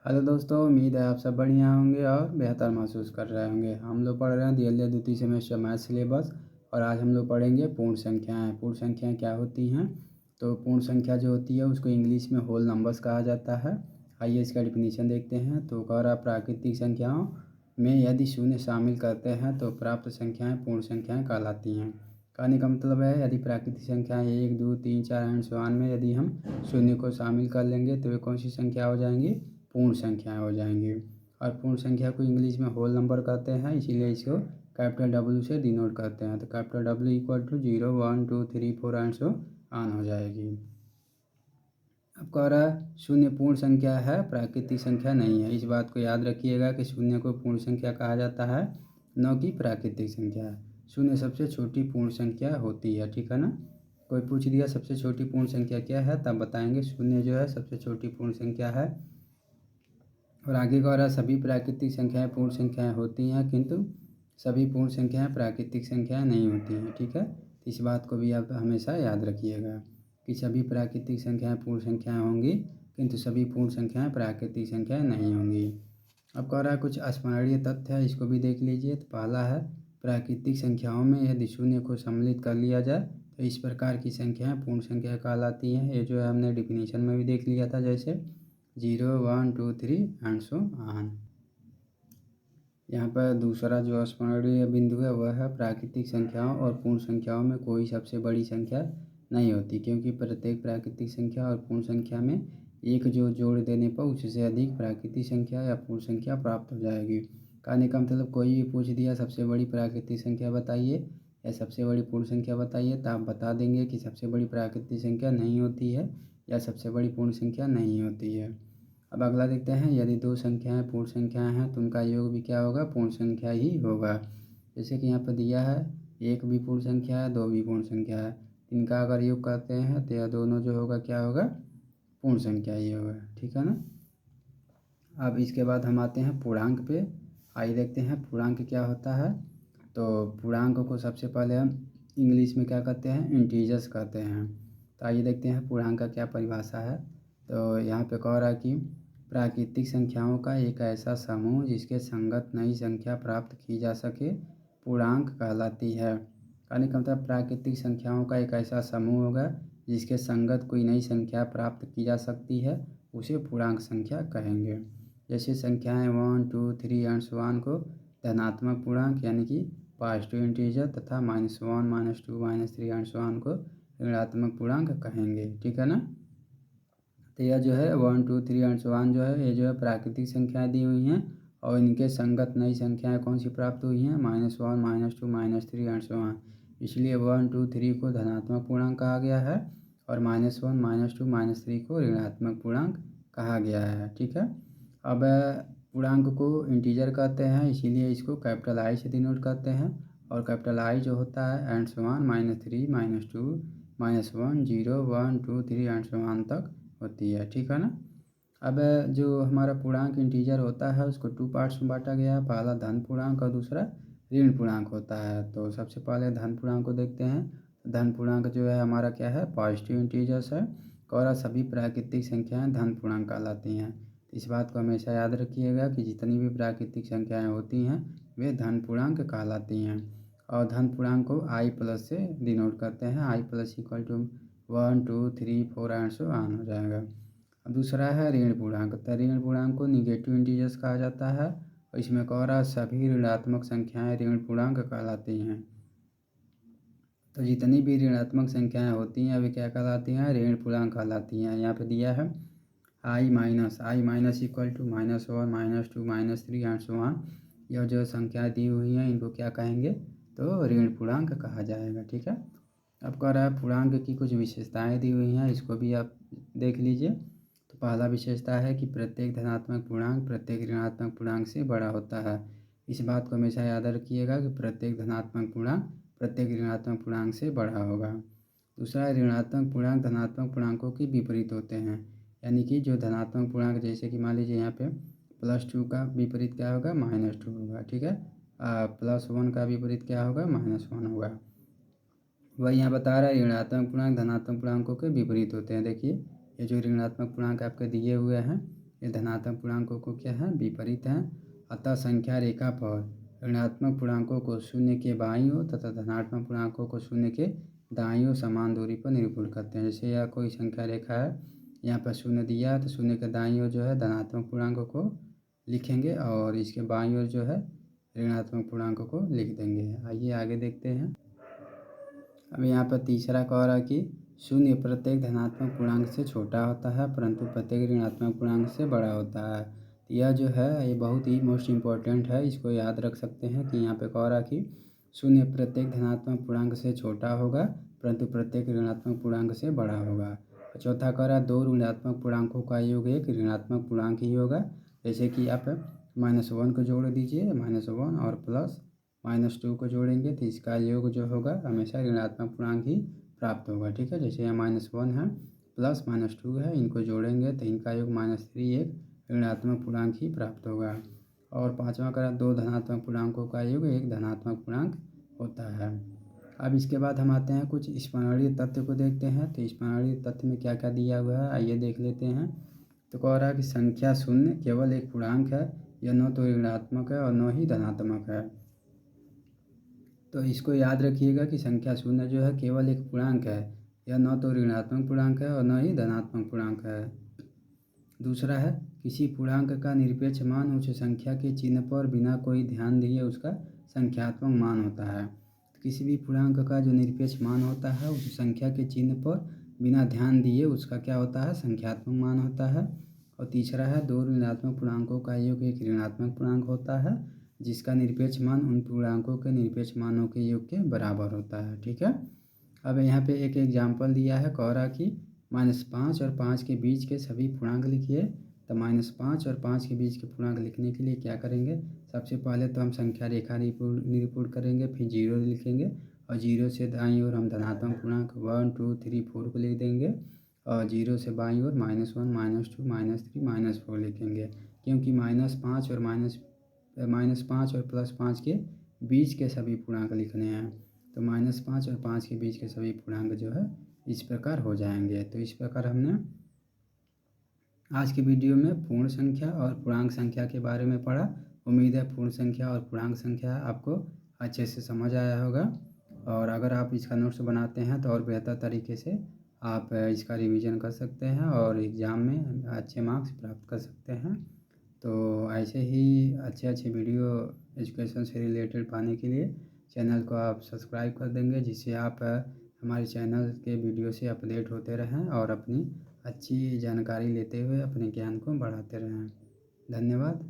Hello दोस्तों, उम्मीद है आप सब बढ़िया होंगे और बेहतर महसूस कर रहे होंगे। हम लोग पढ़ रहे हैं दिव्य द्वितीय सेमेस्टर मैथ सिलेबस और आज हम लोग पढ़ेंगे पूर्ण संख्याएं। पूर्ण संख्याएं क्या होती हैं? तो पूर्ण संख्या जो होती है उसको इंग्लिश में होल नंबर्स कहा जाता है। आइए इसका डिफिनीशन देखते हैं। तो कह रहा प्राकृतिक संख्याओं में यदि शून्य शामिल करते हैं तो प्राप्त संख्याएँ पूर्ण संख्याएँ कहलाती हैं। कहने का मतलब है यदि प्राकृतिक संख्याएँ 1, 2, 3, 4 एंड सो ऑन में यदि हम शून्य को शामिल कर लेंगे तो वे कौन सी संख्या हो जाएंगी? पूर्ण संख्याएँ हो जाएंगी। और पूर्ण संख्या को इंग्लिश में होल नंबर कहते हैं, इसीलिए इसको कैपिटल डब्ल्यू से डिनोट करते हैं। तो capital W equal to 0, 1, 2, 3, 4 and so on हो जाएगी। अब कह रहा है शून्य पूर्ण संख्या है, प्राकृतिक संख्या नहीं है। इस बात को याद रखिएगा कि शून्य को पूर्ण संख्या कहा जाता है, न कि प्राकृतिक संख्या। शून्य सबसे छोटी पूर्ण संख्या होती है, ठीक है ना। कोई पूछ दिया सबसे छोटी पूर्ण संख्या क्या है, तब बताएंगे शून्य जो है सबसे छोटी पूर्ण संख्या है। और आगे कह रहा सभी प्राकृतिक संख्याएं पूर्ण संख्याएं होती हैं, किंतु सभी पूर्ण संख्याएं प्राकृतिक संख्याएं नहीं होती हैं, ठीक है। इस बात को भी आप हमेशा याद रखिएगा कि सभी प्राकृतिक संख्याएं पूर्ण संख्याएं होंगी, किंतु सभी पूर्ण संख्याएं प्राकृतिक संख्याएं नहीं होंगी। अब कह रहा है कुछ स्मरणीय तथ्य है, इसको भी देख लीजिए। तो पहला है प्राकृतिक संख्याओं में यदि शून्य को सम्मिलित कर लिया जाए तो इस प्रकार की संख्याएं पूर्ण संख्या कहलाती हैं। ये जो है हमने डिफिनीशन में भी देख लिया था, जैसे 0, 1, 2, 3 एंड सो ऑन। यहाँ पर दूसरा जो स्मरणीय बिंदु है वह है प्राकृतिक संख्याओं और पूर्ण संख्याओं में कोई सबसे बड़ी संख्या नहीं होती, क्योंकि प्रत्येक प्राकृतिक संख्या और पूर्ण संख्या में एक जो जोड़ देने पर उससे अधिक प्राकृतिक संख्या या पूर्ण संख्या प्राप्त हो जाएगी। कहने का मतलब कोई भी पूछ दिया सबसे बड़ी प्राकृतिक संख्या बताइए या सबसे बड़ी पूर्ण संख्या बताइए, तो आप बता देंगे कि सबसे बड़ी प्राकृतिक संख्या नहीं होती है या सबसे बड़ी पूर्ण संख्या नहीं होती है। अब अगला देखते हैं, यदि दो संख्याएं पूर्ण संख्याएं हैं तो उनका योग भी क्या होगा? पूर्ण संख्या ही होगा। जैसे कि यहाँ पर दिया है एक भी पूर्ण संख्या है, दो भी पूर्ण संख्या है, इनका अगर योग करते हैं तो यह दोनों जो होगा क्या होगा? पूर्ण संख्या ही होगा, ठीक है ना। अब इसके बाद हम आते हैं पूर्णांक पे। आइए देखते हैं पूर्णांक क्या होता है। तो पूर्णांक को सबसे पहले हम इंग्लिश में क्या कहते हैं? इंटीजर्स कहते हैं। तो आइए देखते हैं पूर्णांक का क्या परिभाषा है। तो यहाँ पे कह रहा है कि प्राकृतिक संख्याओं का एक ऐसा समूह जिसके संगत नई संख्या प्राप्त की जा सके पूर्णांक कहलाती है। कहने का मतलब प्राकृतिक संख्याओं का एक ऐसा समूह होगा जिसके संगत कोई नई संख्या प्राप्त की जा सकती है, उसे पूर्णांक संख्या कहेंगे। जैसे संख्याएं 1, 2, 3 एंड सो ऑन को धनात्मक पूर्णांक यानी कि पॉजिटिव इंटीजर तथा -1, -2, -3 एंड सो ऑन को ऋणात्मक पूर्णांक कहेंगे, ठीक है ना। तो यह जो है 1, 2, 3 एंड सो ऑन जो है ये जो है प्राकृतिक संख्याएं दी हुई हैं और इनके संगत नई संख्याएं कौन सी प्राप्त हुई हैं? -1, -2, -3 एंड सो ऑन। इसलिए 1, 2, 3 को धनात्मक पूर्णांक कहा गया है और -1, -2, -3 को ऋणात्मक पूर्णांक कहा गया है, ठीक है। अब पूर्णांक को इंटीजर कहते हैं, इसीलिए इसको कैपिटल आई से डिनोट करते हैं और कैपिटल आई जो होता है and so on -3, -2, -1, 0, 1, 2, 3 and so on तक होती है, ठीक है ना। अब जो हमारा पूर्णांक इंटीजर होता है उसको 2 पार्ट्स में बांटा गया है, पहला धन पूर्णांक और दूसरा ऋण पूर्णांक होता है। तो सबसे पहले धन पूर्णांक को देखते हैं। धन पूर्णांक जो है हमारा क्या है? पॉजिटिव इंटीजर्स है और सभी प्राकृतिक संख्याएं धन पूर्णांक कहलाती हैं। इस बात को हमेशा याद रखिएगा कि जितनी भी प्राकृतिक संख्याएं होती हैं वे धन पूर्णांक कहलाती हैं और धन पूर्णांक को आई प्लस से डिनोट करते हैं। I plus equal to 1, 2, 3, 4 and so on हो जाएगा। अब दूसरा है ऋण पूर्णांक। तो ऋण पूर्णांक को निगेटिव इंटीजर्स कहा जाता है और इसमें कह रहा सभी ऋणात्मक संख्याएं ऋण पूर्णांक कहलाती हैं। तो जितनी भी ऋणात्मक संख्याएं होती हैं वे क्या कहलाती हैं? ऋण पूर्णांक कहलाती हैं। यहाँ पे दिया है I minus equal to -1, -2, -3 and so on. यह जो संख्या दी हुई हैं इनको क्या कहेंगे? तो ऋण पूर्णांक कहा जाएगा, ठीक है। अब कह रहा है पूर्णांक की कुछ विशेषताएं दी हुई हैं, इसको भी आप देख लीजिए। तो पहला विशेषता है कि प्रत्येक धनात्मक पूर्णांक प्रत्येक ऋणात्मक पूर्णांक से बड़ा होता है। इस बात को हमेशा याद रखिएगा कि प्रत्येक धनात्मक पूर्णांक प्रत्येक ऋणात्मक पूर्णांक से बड़ा होगा। दूसरा, ऋणात्मक पूर्णांक धनात्मक पूर्णांकों के विपरीत होते हैं, यानी कि जो धनात्मक पूर्णांक जैसे कि मान लीजिए यहाँ पे +2 का विपरीत क्या होगा? -2 होगा, ठीक है। +1 का विपरीत क्या होगा? -1 होगा। वही यहाँ बता रहा है ऋणात्मक पूर्णांक धनात्मक पूर्णांकों के विपरीत होते हैं। देखिए ये जो ऋणात्मक पूर्णांक आपके दिए हुए हैं ये धनात्मक पूर्णांकों को क्या है, विपरीत है। अतः संख्या रेखा पर ऋणात्मक पूर्णांकों को शून्य के बाईं ओर तथा धनात्मक पूर्णांकों को शून्य के दाईं ओर समान दूरी पर निरूपण करते हैं। जैसे यह कोई संख्या रेखा है, यहाँ पर शून्य दिया है तो शून्य के दाईं ओर जो है धनात्मक पूर्णांकों को लिखेंगे और इसके बाईं ओर जो है ऋणात्मक पूर्णांकों को लिख देंगे। आइए आगे देखते हैं। अब यहाँ पर तीसरा कह रहा है कि शून्य प्रत्येक धनात्मक पूर्णांक से छोटा होता है परंतु प्रत्येक ऋणात्मक पूर्णांक से बड़ा होता है। यह जो है ये बहुत ही मोस्ट इम्पॉर्टेंट है, इसको याद रख सकते हैं कि यहाँ पे कह रहा कि शून्य प्रत्येक धनात्मक पूर्णांक से छोटा होगा परंतु प्रत्येक ऋणात्मक पूर्णांक से बड़ा होगा। चौथा कह रहा दो ऋणात्मक पूर्णांकों का योग एक ऋणात्मक पूर्णांक ही होगा। जैसे कि आप -1 को जोड़ दीजिए, -1 और प्लस -2 को जोड़ेंगे तो इसका योग जो होगा हमेशा ऋणात्मक पूर्णांक ही प्राप्त होगा। ठीक है, जैसे यहाँ -1 है प्लस -2 है, इनको जोड़ेंगे तो इनका योग -3 एक ऋणात्मक पूर्णांक ही प्राप्त होगा। और पाँचवा करा दो धनात्मक पूर्णांकों का योग एक धनात्मक पूर्णांक होता है। अब इसके बाद हम आते हैं कुछ स्मरणीय तथ्य को देखते हैं। तो स्मरणीय तथ्य में क्या क्या दिया हुआ है आइए देख लेते हैं। तो कह रहा है कि संख्या शून्य केवल एक पूर्णांक है, यह न तो ऋणात्मक है और न ही धनात्मक है। तो इसको याद रखिएगा कि संख्या शून्य जो है केवल एक पूर्णांक है, यह न तो ऋणात्मक पूर्णांक है और न ही धनात्मक पूर्णांक है। दूसरा है किसी पूर्णांक का निरपेक्ष मान उस संख्या के चिन्ह पर बिना कोई ध्यान दिए उसका संख्यात्मक मान होता है। तो किसी भी पूर्णांक का जो निरपेक्ष मान होता है उस संख्या के चिन्ह पर बिना ध्यान दिए उसका क्या होता है, संख्यात्मक मान होता है। और तीसरा है दो ऋणात्मक पूर्णांकों का योग एक ऋणात्मक पूर्णांक होता है जिसका निरपेक्ष मान उन पूर्णांकों के निरपेक्ष मानों के योग के बराबर होता है। ठीक है, अब यहाँ पे एक एग्जाम्पल दिया है, कह रहा कि -5 और 5 के बीच के सभी पूर्णांक लिखिए। तो -5 और 5 के बीच के पूर्णांक लिखने के लिए क्या करेंगे, सबसे पहले तो हम संख्या रेखा निरूपण करेंगे, फिर 0 लिखेंगे और 0 से दाईं ओर हम धनात्मक पूर्णांक 1 2 3 4 को लिख देंगे और 0 से बाईं ओर -1 -2 -3 -4 लिखेंगे। क्योंकि -5 और +5 के बीच के सभी पूर्णांक लिखने हैं तो -5 और 5 के बीच के सभी पूर्णांक जो है इस प्रकार हो जाएंगे। तो इस प्रकार हमने आज के वीडियो में पूर्ण संख्या और पूर्णांक संख्या के बारे में पढ़ा। उम्मीद है पूर्ण संख्या और पूर्णांक संख्या आपको अच्छे से समझ आया होगा और अगर आप इसका नोट्स बनाते हैं तो और बेहतर तरीके से आप इसका रिवीजन कर सकते हैं और एग्ज़ाम में अच्छे मार्क्स प्राप्त कर सकते हैं। तो ऐसे ही अच्छे अच्छे वीडियो एजुकेशन से रिलेटेड पाने के लिए चैनल को आप सब्सक्राइब कर देंगे जिससे आप हमारे चैनल के वीडियो से अपडेट होते रहें और अपनी अच्छी जानकारी लेते हुए अपने ज्ञान को बढ़ाते रहें। धन्यवाद।